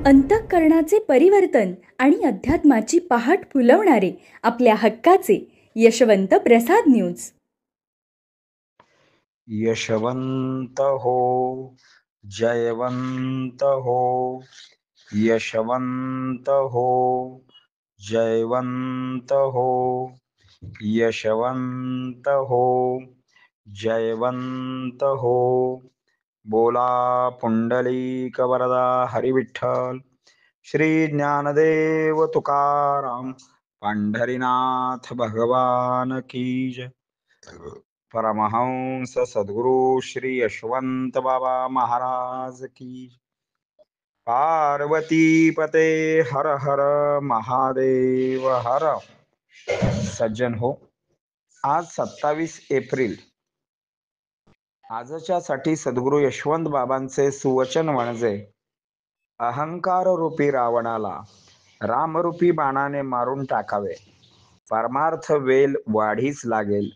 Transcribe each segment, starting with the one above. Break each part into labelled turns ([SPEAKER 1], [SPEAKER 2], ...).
[SPEAKER 1] अंतःकरणाचे परिवर्तन आणि अध्यात्माची पहाट फुलवणारे आपल्या हक्काचे यशवंत प्रसाद न्यूज.
[SPEAKER 2] यशवंत हो, जयवंत हो, यशवंत हो, जयवंत हो, यशवंत हो, जयवंत हो. बोला पुंडलिक वरदा हरी विठ्ठल, श्री ज्ञानदेव तुकाराम, पंढरीनाथ भगवान की जय. परमहंस सद्गुरु श्री यशवंत बाबा महाराज की. पार्वती पते हर हर महादेव हर. सज्जन हो, आज 27 एप्रिल. आजच्या साठी सद्गुरु यशवंत बाबांचे सुवचन म्हणजे, अहंकार रूपी रावणाला रामरूपी बाणाने मारून टाकावे. परमार्थ वेल वाढीस लागेल,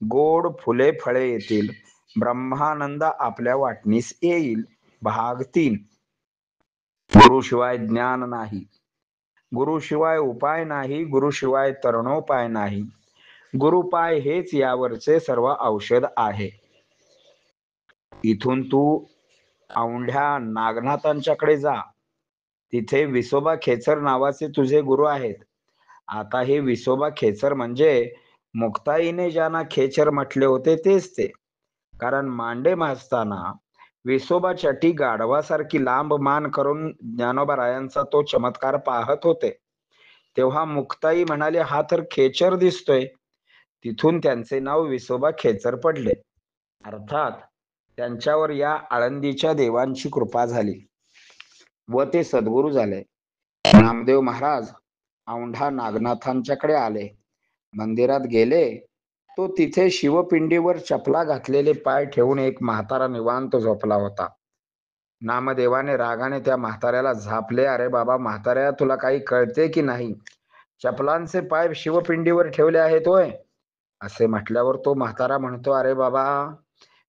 [SPEAKER 2] गोड फुले फळे येतील, ब्रह्मानंद आपल्या वाटणीस येईल. भाग 3. गुरुशिवाय ज्ञान नाही, गुरुशिवाय उपाय नाही, गुरुशिवाय तरणोपाय नाही. गुरुपाय हेच यावरचे सर्व औषध आहे. इथून तू औंढ्या नागनाथांच्याकडे जा. तिथे विसोबा खेचर नावाचे तुझे गुरु आहेत. आता हे विसोबा खेचर म्हणजे मुक्ताईने ज्यांना खेचर म्हटले होते तेच ते. कारण मांडे माजताना विसोबा चटी गाढवासारखी लांब मान करून ज्ञानोबारायांचा तो चमत्कार पाहत होते, तेव्हा मुक्ताई म्हणाले, हा तर खेचर दिसतोय. तिथून त्यांचे नाव विसोबा खेचर पडले. अर्थात त्यांच्यावर या आळंदीच्या देवांची कृपा झाली व ते सद्गुरू झाले. नामदेव महाराज औंढा नागनाथांच्याकडे आले. मंदिरात गेले तो तिथे शिवपिंडीवर चपला घातलेले पाय ठेवून एक म्हातारा निवांत झोपला होता. नामदेवाने रागाने त्या म्हाताऱ्याला झापले. अरे बाबा म्हाताऱ्या, तुला काही कळते की नाही? चपलांचे पाय शिवपिंडीवर ठेवले आहेत होय? असे म्हटल्यावर तो म्हातारा म्हणतो, अरे बाबा,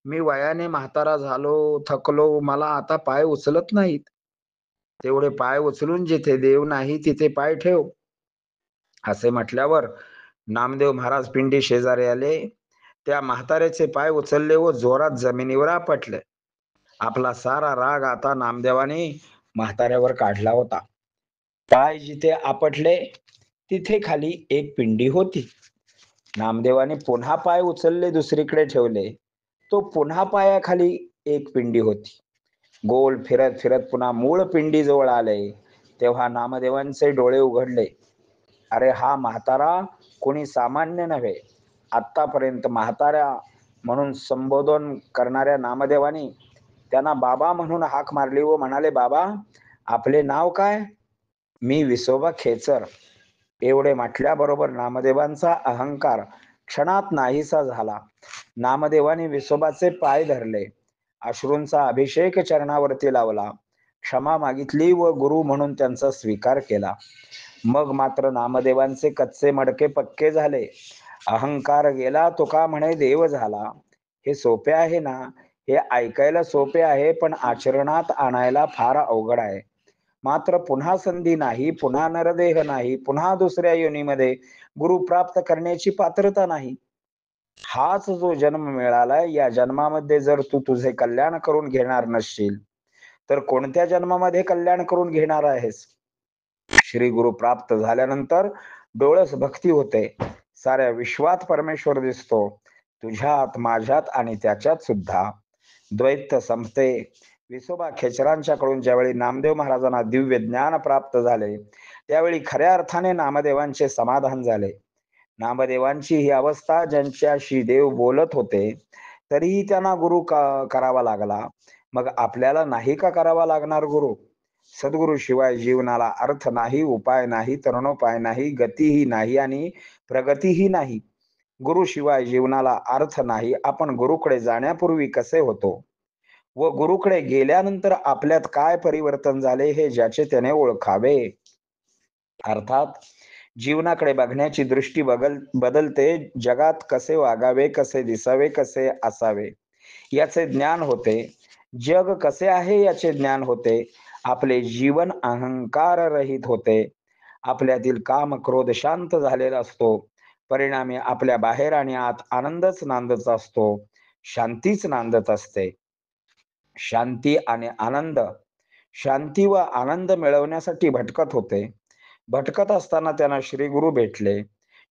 [SPEAKER 2] मी वयाने म्हातारा झालो, थकलो, मला आता पाय उचलत नाहीत. तेवढे पाय उचलून जिथे देव नाही तिथे पाय ठेव. असे म्हटल्यावर नामदेव महाराज पिंडी शेजारी आले. त्या म्हाताऱ्याचे पाय उचलले व जोरात जमिनीवर आपटले. आपला सारा राग आता नामदेवाने म्हाताऱ्यावर काढला होता. पाय जिथे आपटले तिथे खाली एक पिंडी होती. नामदेवाने पुन्हा पाय उचलले, दुसरीकडे ठेवले. तो पुन्हा पायाखाली एक पिंडी होती. गोल फिरत फिरत पुन्हा मूळ पिंडी जवळ आले. तेव्हा नामदेवांचे डोळे उघडले. अरे हा म्हातारा कोणी सामान्य नव्हे. आत्तापर्यंत म्हातारा म्हणून संबोधन करणाऱ्या नामदेवानी त्यांना बाबा म्हणून हाक मारली व म्हणाले, बाबा, आपले नाव काय? मी विसोबा खेचर. एवढे म्हटल्याबरोबर नामदेवांचा अहंकार क्षणात नाहीसा झाला. नामदेवाने विसोबाचे पाय धरले, अश्रूंचा अभिषेक चरणावरती लावला, क्षमा मागितली व गुरु म्हणून त्यांचा स्वीकार केला. मग मात्र नामदेवांचे कच्चे मडके पक्के झाले. अहंकार गेला, तुका म्हणे देव झाला. हे सोपे आहे ना? हे ऐकायला सोपे आहे, पण आचरणात आणायला फार अवघड आहे. मात्र पुन्हा संधी नाही, पुन्हा नरदेह नाही, पुन्हा दुसऱ्या योनीमध्ये गुरु प्राप्त करण्याची पात्रता नाही. हाच जो जन्म मिळालाय, या जन्मामध्ये जर तू तुझे कल्याण करून घेणार नसशील तर कोणत्या जन्मामध्ये कल्याण करून घेणार आहेस? श्री गुरु प्राप्त झाल्यानंतर डोळस भक्ती होते. साऱ्या विश्वात परमेश्वर दिसतो, तुझ्यात, माझ्यात आणि त्याच्यात सुद्धा. द्वैत संपते. विसोबा खेचरांच्याकडून ज्यावेळी नामदेव महाराजांना दिव्य ज्ञान प्राप्त झाले, त्यावेळी खऱ्या अर्थाने नामदेवांचे समाधान झाले. नामदेवांची ही अवस्था, ज्यांच्याशी देव बोलत होते तरीही त्यांना गुरु करावा लागला, मग आपल्याला नाही का करावा लागणार गुरु? सद्गुरु शिवाय जीवनाला अर्थ नाही, उपाय नाही, तरणोपाय नाही, गतीही नाही आणि प्रगतीही नाही. गुरुशिवाय जीवनाला अर्थ नाही. आपण गुरुकडे जाण्यापूर्वी कसे होतो व गुरुकडे गेल्यानंतर आपल्यात काय परिवर्तन झाले हे ज्याचे त्याने ओळखावे. अर्थात जीवनाकडे बघण्याची दृष्टी बदलते. जगात कसे वागावे, कसे दिसावे, कसे असावे याचे ज्ञान होते. जग कसे आहे याचे ज्ञान होते. आपले जीवन अहंकार रहित होते. आपल्यातील काम क्रोध शांत झालेला असतो. परिणामी आपल्या बाहेर आणि आत आनंदच नांदत असतो. शांतीच नांदत असते. शांती आणि आनंद, शांती व आनंद मिळवण्यासाठी भटकत होते. भटकत असताना त्यांना श्री गुरु भेटले.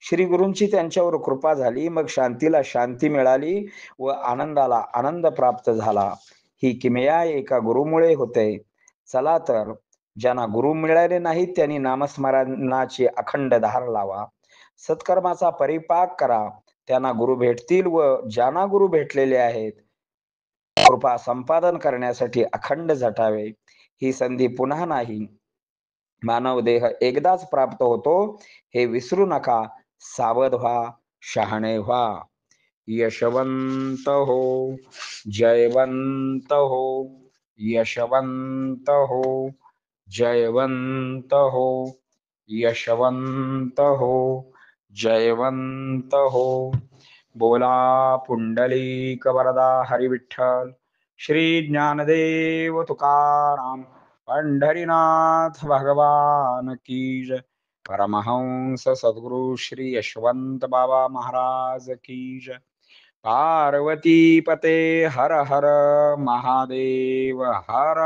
[SPEAKER 2] श्री गुरूंची त्यांच्यावर कृपा झाली. मग शांतीला शांती मिळाली व आनंदाला आनंद प्राप्त झाला. ही किमया एका गुरुमुळे होते. चला तर, ज्यांना गुरु मिळाले नाहीत त्यांनी नामस्मरणाची अखंड धार लावा. सत्कर्माचा परिपाक करा. त्यांना गुरु भेटतील व ज्यांना गुरु भेटलेले आहेत कृपा संपादन करण्यासाठी अखंड झटावे. ही संधी पुन्हा नाही. मानव देह एकदाच प्राप्त होतो, हे विसरू नका. सावध व्हा, शहाणे व्हा. यशवंत हो, जयवंत हो, यशवंत हो, जयवंत हो, यशवंत हो, जयवंत हो. बोला पुंडलिक वरदा हरी विठ्ठल. श्री ज्ञानदेव तुकाराम पंढरीनाथ भगवान की जय. परमहंस सद्गुरु श्री यशवंत बाबा महाराज की जय. पार्वती पते हर हर महादेव हर.